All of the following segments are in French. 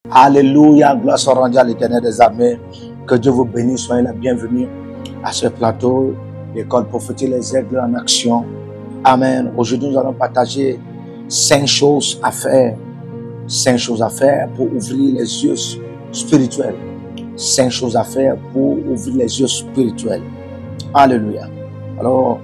Alléluia, gloire soit rendue à l'Éternel des armées. Que Dieu vous bénisse, soyez la bienvenue à ce plateau, l'école prophétique Les Aigles en action. Amen. Aujourd'hui, nous allons partager 5 choses à faire. 5 choses à faire pour ouvrir les yeux spirituels. 5 choses à faire pour ouvrir les yeux spirituels. Alléluia. Alors,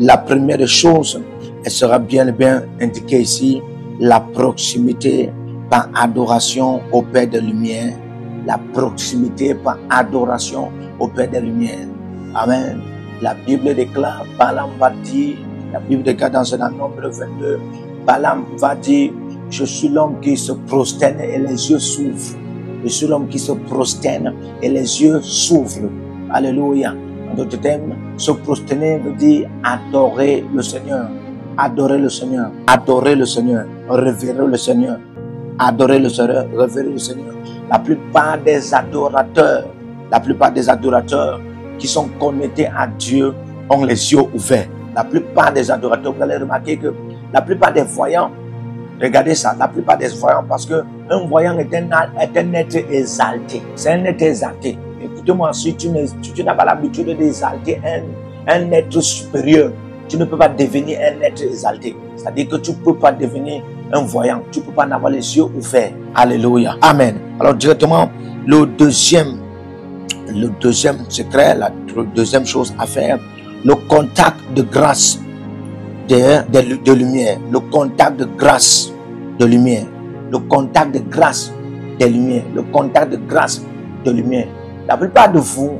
la première chose, elle sera bien indiquée ici, la proximité par adoration au Père des Lumières. La proximité par adoration au Père des Lumières. Amen. La Bible déclare, Balaam va dire, la Bible déclare dans un Nombre 22, Balaam va dire, je suis l'homme qui se prosterne et les yeux s'ouvrent. Je suis l'homme qui se prosterne et les yeux s'ouvrent. Alléluia. En d'autres termes, se prosterner veut dire adorer le Seigneur. Adorer le Seigneur. Adorer le Seigneur. Révérer le Seigneur. Adorer le Seigneur. Révérer le Seigneur. La plupart des adorateurs qui sont connectés à Dieu ont les yeux ouverts. La plupart des adorateurs, vous allez remarquer que la plupart des voyants, regardez ça, la plupart des voyants, parce qu'un voyant est un être exalté. C'est un être exalté. Écoutez-moi, si tu n'as pas l'habitude d'exalter un être supérieur, tu ne peux pas devenir un être exalté. C'est-à-dire que tu ne peux pas devenir un voyant. Tu ne peux pas en avoir les yeux ouverts. Alléluia. Amen. Alors directement, le deuxième secret, la deuxième chose à faire, le contact de grâce de lumière. Le contact de grâce de lumière. Le contact de grâce des lumières. Le contact de grâce de lumière. La plupart de vous,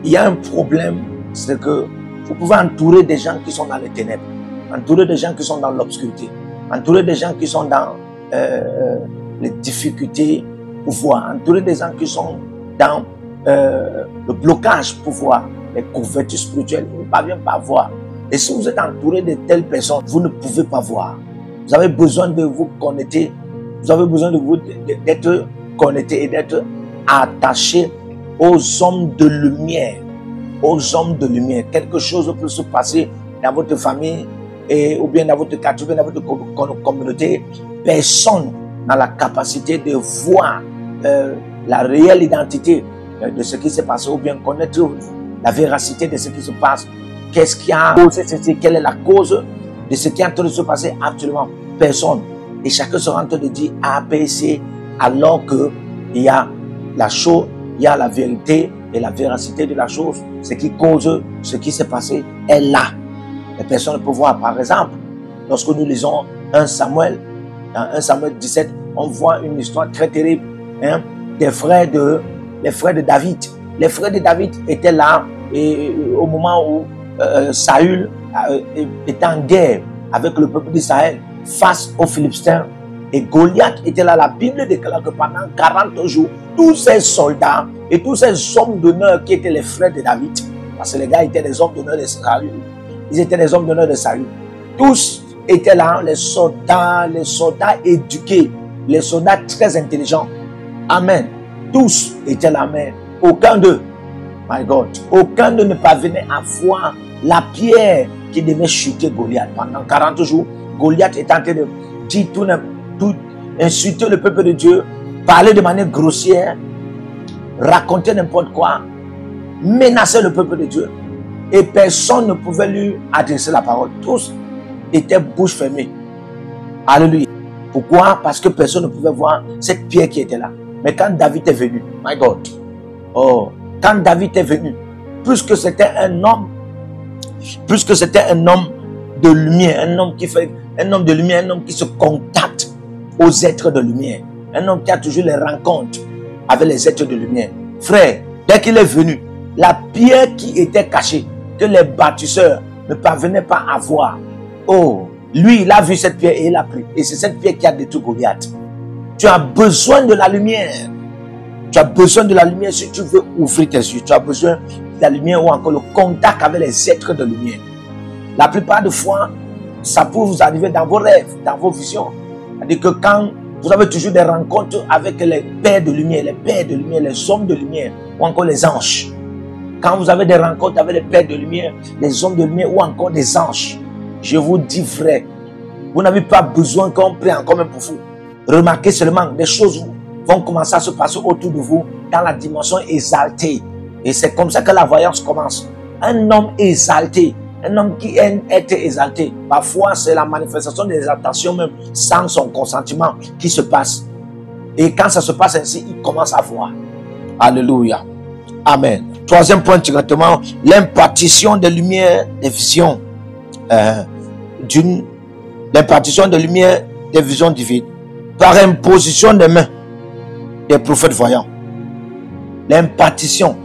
il y a un problème, c'est que vous pouvez entourer des gens qui sont dans les ténèbres, entourer des gens qui sont dans l'obscurité, entourer des gens qui sont dans les difficultés pour voir, entourer des gens qui sont dans le blocage pour voir, les couvertures spirituelles, ils ne parviennent pas à voir. Et si vous êtes entouré de telles personnes, vous ne pouvez pas voir. Vous avez besoin de vous connecter, vous avez besoin d'être connecté et d'être attaché aux hommes de lumière. Aux hommes de lumière. Quelque chose peut se passer dans votre famille ou bien dans votre quartier, dans votre communauté. Personne n'a la capacité de voir la réelle identité de ce qui s'est passé ou bien connaître la véracité de ce qui se passe. Qu'est-ce qui a causé ceci? Quelle est la cause de ce qui est en train de se passer? Absolument personne. Et chacun sera en train de dire A, B, C, alors qu'il y a la chose, il y a la vérité et la véracité de la chose. Ce qui cause ce qui s'est passé est là. Les personnes peuvent voir, par exemple, lorsque nous lisons 1 Samuel, dans 1 Samuel 17, on voit une histoire très terrible, hein, les frères de David. Les frères de David étaient là et au moment où Saül était en guerre avec le peuple d'Israël face aux Philistins. Et Goliath était là. La Bible déclare que pendant 40 jours, tous ces soldats et tous ces hommes d'honneur qui étaient les frères de David, parce que les gars étaient les hommes d'honneur de Saül, ils étaient les hommes d'honneur de Saül. Tous étaient là, les soldats éduqués, les soldats très intelligents. Amen. Tous étaient là, mais aucun d'eux, my God, aucun d'eux ne parvenait à voir la pierre qui devait chuter Goliath. Pendant 40 jours, Goliath était en train de dire tout, insulter le peuple de Dieu, parler de manière grossière, raconter n'importe quoi, menacer le peuple de Dieu. Et personne ne pouvait lui adresser la parole. Tous étaient bouche fermée. Alléluia. Pourquoi? Parce que personne ne pouvait voir cette pierre qui était là. Mais quand David est venu, my God, quand David est venu, puisque c'était un homme de lumière, un homme de lumière, un homme qui se contacte aux êtres de lumière, un homme qui a toujours les rencontres avec les êtres de lumière. Frère, dès qu'il est venu, la pierre qui était cachée, que les bâtisseurs ne parvenaient pas à voir, lui, il a vu cette pierre et il a pris. Et c'est cette pierre qui a détruit Goliath. Tu as besoin de la lumière. Tu as besoin de la lumière si tu veux ouvrir tes yeux. Tu as besoin de la lumière ou encore le contact avec les êtres de lumière. La plupart des fois, ça peut vous arriver dans vos rêves, dans vos visions. C'est-à-dire que quand vous avez toujours des rencontres avec les pères de lumière, les hommes de lumière ou encore les anges. Quand vous avez des rencontres avec les pères de lumière, les hommes de lumière ou encore des anges, je vous dis vrai, vous n'avez pas besoin qu'on prenne en commun pour vous. Remarquez seulement des choses vont commencer à se passer autour de vous dans la dimension exaltée. Et c'est comme ça que la voyance commence. Un homme exalté, un homme qui est exalté, parfois c'est la manifestation de l'exaltation même sans son consentement qui se passe. Et quand ça se passe ainsi, il commence à voir. Alléluia. Amen. Troisième point directement, l'impartition de lumière des visions. L'impartition de lumière des visions divines. Par imposition des mains des prophètes voyants. L'impartition.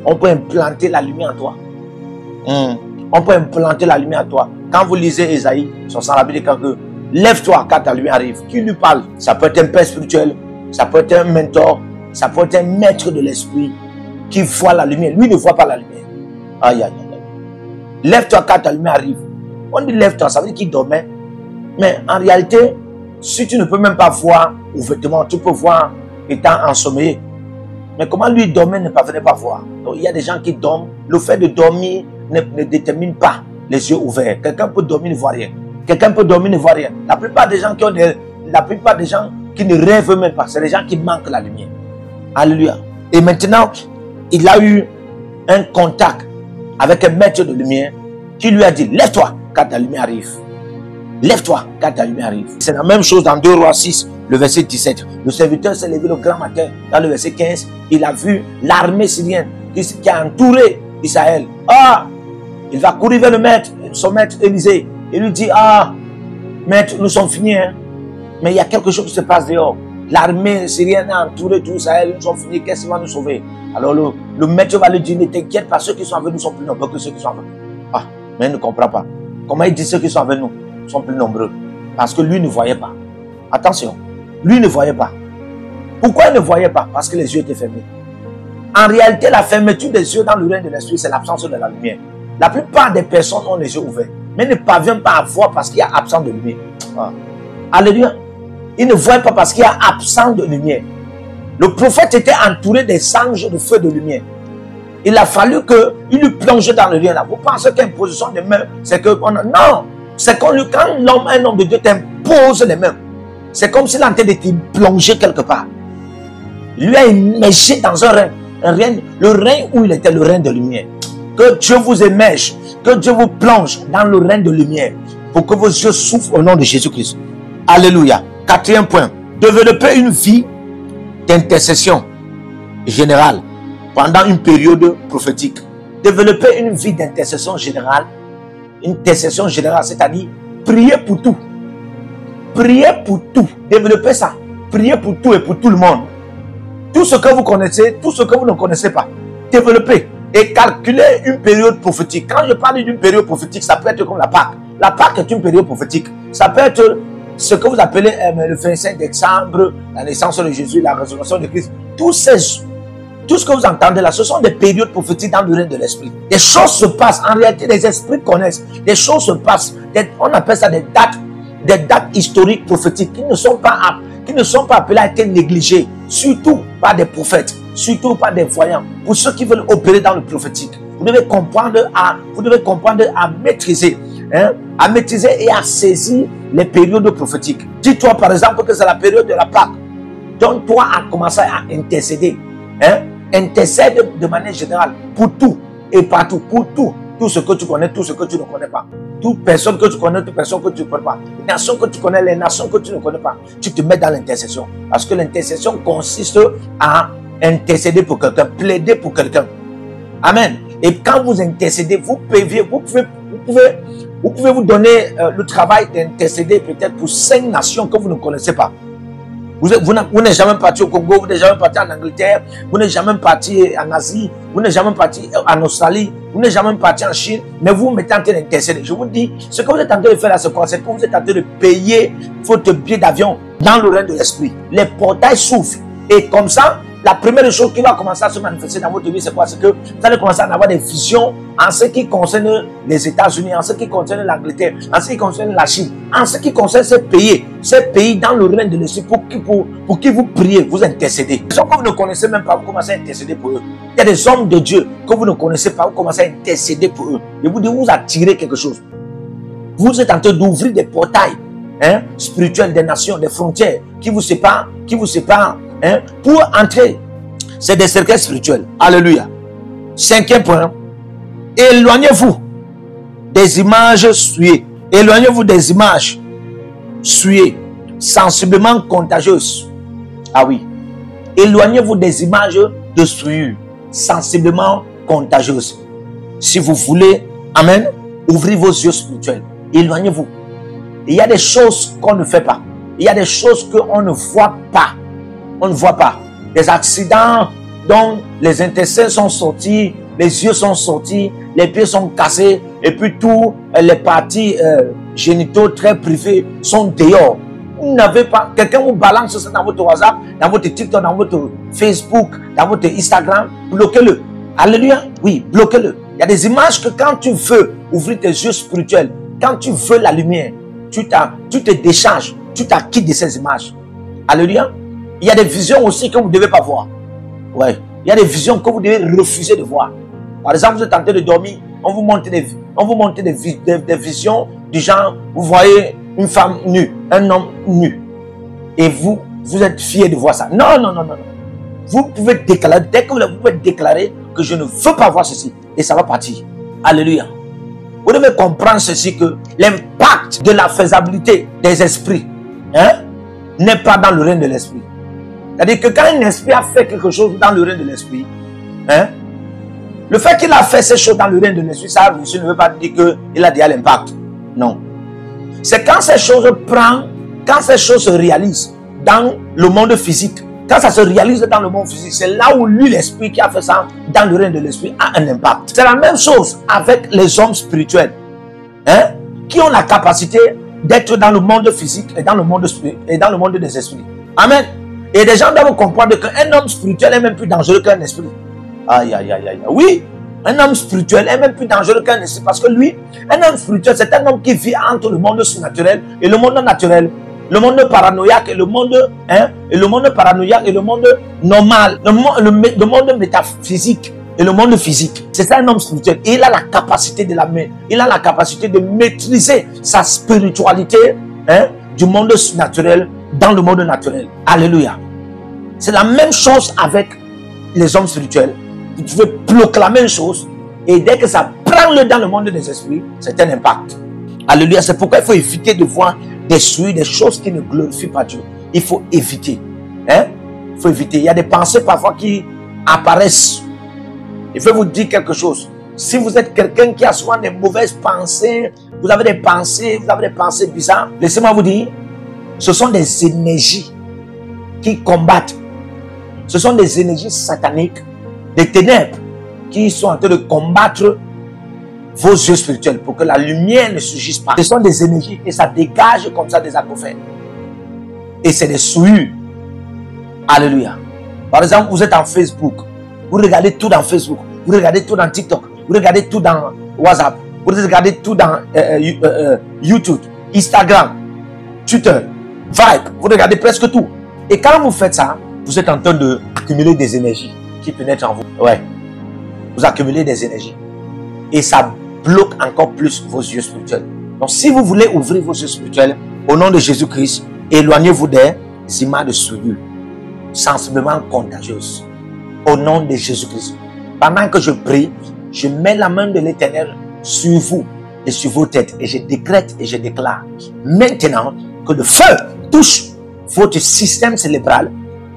On peut implanter la lumière en toi. On peut implanter la lumière en toi. Quand vous lisez Ésaïe, la Bible dit que lève-toi quand ta lumière arrive. Qui lui parle? Ça peut être un père spirituel, ça peut être un mentor, ça peut être un maître de l'esprit qui voit la lumière. Lui ne voit pas la lumière. Aïe, aïe, aïe. Lève-toi quand ta lumière arrive. On dit lève-toi, ça veut dire qu'il dormait. Mais en réalité, si tu ne peux même pas voir ouvertement, tu peux voir étant ensommeillé. Mais comment lui dormait ne parvenait pas voir? Donc il y a des gens qui dorment. Le fait de dormir ne détermine pas les yeux ouverts. Quelqu'un peut dormir ne voit rien. Quelqu'un peut dormir ne voit rien. La plupart des gens qui ne rêvent même pas, c'est les gens qui manquent la lumière. Alléluia. Et maintenant, il a eu un contact avec un maître de lumière qui lui a dit, lève-toi quand ta lumière arrive. Lève-toi quand ta lumière arrive. C'est la même chose dans 2 Rois 6, le verset 17. Le serviteur s'est levé le grand matin. Dans le verset 15, il a vu l'armée syrienne qui a entouré Israël. Ah, il va courir vers le maître, son maître Élisée. Il lui dit, ah, maître, nous sommes finis. Hein? Mais il y a quelque chose qui se passe dehors. L'armée syrienne a entouré tout Israël. Nous sommes finis. Qu'est-ce qui va nous sauver? Alors le maître va lui dire, ne t'inquiète pas, ceux qui sont avec nous sont plus nombreux que ceux qui sont avec nous. Ah, mais il ne comprend pas. Comment il dit ceux qui sont avec nous sont plus nombreux? Parce que lui ne voyait pas. Attention, lui ne voyait pas. Pourquoi il ne voyait pas? Parce que les yeux étaient fermés. En réalité, la fermeture des yeux dans le règne de l'esprit, c'est l'absence de la lumière. La plupart des personnes ont les yeux ouverts, mais ne parviennent pas à voir parce qu'il y a absence de lumière. Ah. Alléluia. Ils ne voient pas parce qu'il y a absence de lumière. Le prophète était entouré des anges de feu de lumière. Il a fallu qu'il lui plonge dans le lien là. Vous pensez qu'imposition des mains, c'est que... Non, c'est quand un homme de Dieu t'impose les mains. C'est comme s'il est en train de te plonger quelque part. Il lui a immergé dans un règne, le règne où il était, le règne de lumière. Que Dieu vous émerge, que Dieu vous plonge dans le règne de lumière pour que vos yeux souffrent au nom de Jésus-Christ. Alléluia. Quatrième point, développer une vie d'intercession générale pendant une période prophétique. Développer une vie d'intercession générale, c'est-à-dire prier pour tout. Prier pour tout. Développer ça. Prier pour tout et pour tout le monde. Tout ce que vous connaissez, tout ce que vous ne connaissez pas. Développer et calculer une période prophétique. Quand je parle d'une période prophétique, ça peut être comme la Pâque. La Pâque est une période prophétique. Ça peut être ce que vous appelez le 25 décembre, la naissance de Jésus, la résurrection de Christ. Tout ce que vous entendez là, ce sont des périodes prophétiques dans le règne de l'esprit. Des choses se passent. En réalité, les esprits connaissent. Des choses se passent. On appelle ça des dates historiques prophétiques qui ne sont pas appelées à être négligées. Surtout par des prophètes, surtout par des voyants. Pour ceux qui veulent opérer dans le prophétique, vous devez comprendre à maîtriser. À maîtriser et à saisir les périodes prophétiques. Dis-toi par exemple que c'est la période de la Pâque. Donc toi à commencer à intercéder. Intercède de manière générale pour tout et partout, pour tout. Tout ce que tu connais, tout ce que tu ne connais pas. Toute personne que tu connais, toute personne que tu ne connais pas. Les nations que tu connais, les nations que tu ne connais pas. Tu te mets dans l'intercession. Parce que l'intercession consiste à intercéder pour quelqu'un, plaider pour quelqu'un. Amen. Et quand vous intercédez, vous pouvez vous donner le travail d'intercéder peut-être pour 5 nations que vous ne connaissez pas. Vous n'êtes jamais parti au Congo, vous n'êtes jamais parti en Angleterre, vous n'êtes jamais parti en Asie, vous n'êtes jamais parti en Australie, vous n'êtes jamais parti en Chine, mais vous mettez en train d'intercéder. Je vous dis, ce que vous êtes en train de faire là, c'est quoi? C'est que vous êtes en train de payer votre billet d'avion dans le règne de l'esprit. Les portails s'ouvrent. Et comme ça, la première chose qui va commencer à se manifester dans votre vie, c'est quoi? C'est que vous allez commencer à avoir des visions en ce qui concerne les États-Unis, en ce qui concerne l'Angleterre, en ce qui concerne la Chine, en ce qui concerne ces pays dans le règne de l'esprit pour qui vous priez, vous intercédez. Les gens que vous ne connaissez même pas, vous commencez à intercéder pour eux. Il y a des hommes de Dieu que vous ne connaissez pas, vous commencez à intercéder pour eux. Et vous devez vous attirer quelque chose. Vous êtes en train d'ouvrir des portails spirituels des nations, des frontières qui vous séparent, pour entrer. C'est des cercles spirituels. Alléluia. 5e point. Éloignez-vous des images souillées. Éloignez-vous des images souillées, sensiblement contagieuses. Ah oui. Éloignez-vous des images de souillure, sensiblement contagieuses. Si vous voulez, amen, ouvrez vos yeux spirituels. Éloignez-vous. Il y a des choses qu'on ne fait pas. Il y a des choses qu'on ne voit pas. On ne voit pas. Des accidents dont les intestins sont sortis, les yeux sont sortis, les pieds sont cassés, et puis tous les parties génitaux très privées sont dehors. Vous n'avez pas, quelqu'un vous balance ça dans votre WhatsApp, dans votre TikTok, dans votre Facebook, dans votre Instagram, bloquez-le. Alléluia. Oui, bloquez-le. Il y a des images que quand tu veux ouvrir tes yeux spirituels, quand tu veux la lumière, tu te décharges, tu t'acquittes de ces images. Alléluia. Il y a des visions aussi que vous ne devez pas voir. Ouais. Il y a des visions que vous devez refuser de voir. Par exemple, vous êtes en train de dormir, on vous montre des visions du genre, vous voyez une femme nue, un homme nu. Et vous êtes fiers de voir ça. Non, non, non, non. Vous pouvez déclarer, dès que vous pouvez déclarer que je ne veux pas voir ceci. Et ça va partir. Alléluia. Vous devez comprendre ceci, que l'impact de la faisabilité des esprits n'est pas dans le règne de l'esprit. C'est-à-dire que quand un esprit a fait quelque chose dans le règne de l'esprit, le fait qu'il a fait ces choses dans le règne de l'esprit, ça ne veut pas dire qu'il a déjà l'impact. Non. C'est quand ces choses quand ces choses se réalisent dans le monde physique, quand ça se réalise dans le monde physique, c'est là où lui, l'esprit qui a fait ça dans le règne de l'esprit, a un impact. C'est la même chose avec les hommes spirituels, qui ont la capacité d'être dans le monde physique et dans le monde des esprits. Amen. Et des gens doivent comprendre qu'un homme spirituel est même plus dangereux qu'un esprit. Aïe, aïe, aïe, aïe. Oui, un homme spirituel est même plus dangereux qu'un esprit, parce que lui, un homme spirituel, c'est un homme qui vit entre le monde surnaturel et le monde naturel. Le monde paranoïaque et le monde, paranoïaque et le monde normal, le monde métaphysique et le monde physique. C'est ça un homme spirituel. Et il a la capacité de maîtriser sa spiritualité du monde naturel dans le monde naturel. Alléluia. C'est la même chose avec les hommes spirituels. Vous pouvez proclamer une chose et dès que ça prend le dans le monde des esprits, c'est un impact. Alléluia. C'est pourquoi il faut éviter de voir des choses qui ne glorifient pas Dieu. Il faut éviter. Il faut éviter. Il y a des pensées parfois qui apparaissent. Je vais vous dire quelque chose. Si vous êtes quelqu'un qui a souvent des mauvaises pensées, vous avez des pensées bizarres, laissez-moi vous dire, ce sont des énergies qui combattent. Ce sont des énergies sataniques, des ténèbres qui sont en train de combattre vos yeux spirituels pour que la lumière ne surgisse pas. Ce sont des énergies et ça dégage comme ça des acouphènes. Et c'est des souillures. Alléluia. Par exemple, vous êtes en Facebook. Vous regardez tout dans Facebook. Vous regardez tout dans TikTok. Vous regardez tout dans WhatsApp. Vous regardez tout dans YouTube, Instagram, Twitter, Vibe. Vous regardez presque tout. Et quand vous faites ça, vous êtes en train d'accumuler des énergies qui pénètrent en vous. Ouais. Vous accumulez des énergies. Et ça bloque encore plus vos yeux spirituels. Donc si vous voulez ouvrir vos yeux spirituels, au nom de Jésus-Christ, éloignez-vous des images de souillure, sensiblement contagieuses. Au nom de Jésus-Christ. Pendant que je prie, je mets la main de l'Éternel sur vous et sur vos têtes. Et je décrète et je déclare maintenant que le feu touche votre système cérébral,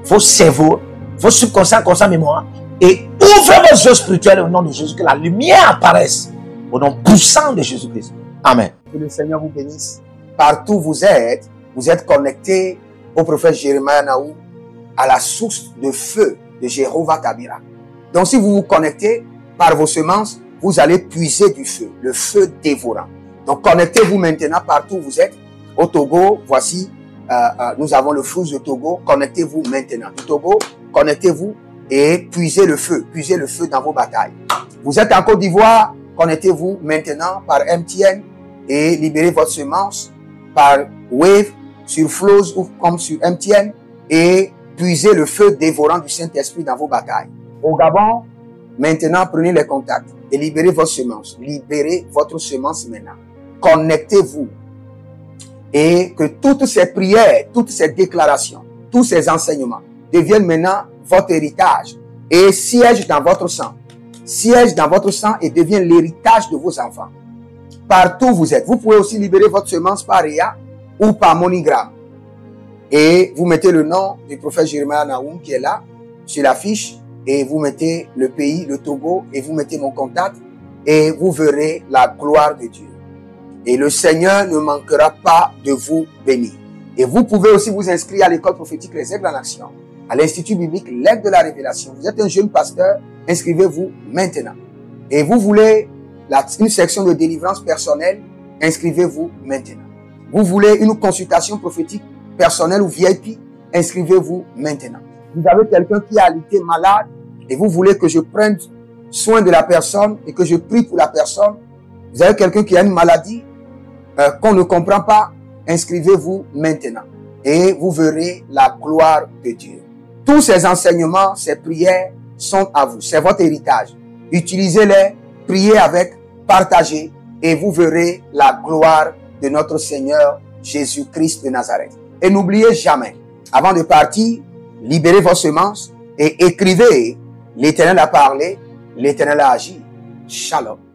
vos cerveaux, vos subconscients, conscients, mémoire, et ouvrez vos yeux spirituels au nom de Jésus, que la lumière apparaisse au nom puissant de Jésus-Christ. Amen. Que le Seigneur vous bénisse. Partout où vous êtes connectés au prophète Jérémie Naou, à la source de feu de Jéhovah Kabira. Donc si vous vous connectez par vos semences, vous allez puiser du feu, le feu dévorant. Donc connectez-vous maintenant partout où vous êtes. Au Togo, voici, nous avons le flux de Togo. Connectez-vous maintenant. Du Togo, connectez-vous et puisez le feu dans vos batailles. Vous êtes en Côte d'Ivoire, connectez-vous maintenant par MTN et libérez votre semence par Wave sur Flows ou comme sur MTN et puisez le feu dévorant du Saint-Esprit dans vos batailles. Au Gabon, maintenant prenez les contacts et libérez votre semence. Libérez votre semence maintenant. connectez-vous et que toutes ces prières, toutes ces déclarations, tous ces enseignements deviennent maintenant votre héritage et siègent dans votre sang. Siègent dans votre sang et deviennent l'héritage de vos enfants. Partout où vous êtes, vous pouvez aussi libérer votre semence par Réa ou par MoneyGram. Et vous mettez le nom du prophète Jeremiah Nahum qui est là, sur la fiche, et vous mettez le pays, le Togo, et vous mettez mon contact, et vous verrez la gloire de Dieu. Et le Seigneur ne manquera pas de vous bénir. Et vous pouvez aussi vous inscrire à l'école prophétique Les Aigles en Action, à l'Institut biblique L'Aigle de la Révélation. Vous êtes un jeune pasteur, inscrivez-vous maintenant. Et vous voulez une section de délivrance personnelle, inscrivez-vous maintenant. Vous voulez une consultation prophétique personnelle ou VIP, inscrivez-vous maintenant. Vous avez quelqu'un qui a été malade et vous voulez que je prenne soin de la personne et que je prie pour la personne. Vous avez quelqu'un qui a une maladie qu'on ne comprend pas, inscrivez-vous maintenant et vous verrez la gloire de Dieu. Tous ces enseignements, ces prières sont à vous, c'est votre héritage. Utilisez-les, priez avec, partagez et vous verrez la gloire de notre Seigneur Jésus-Christ de Nazareth. Et n'oubliez jamais, avant de partir, libérez vos semences et écrivez, l'Éternel a parlé, l'Éternel a agi. Shalom.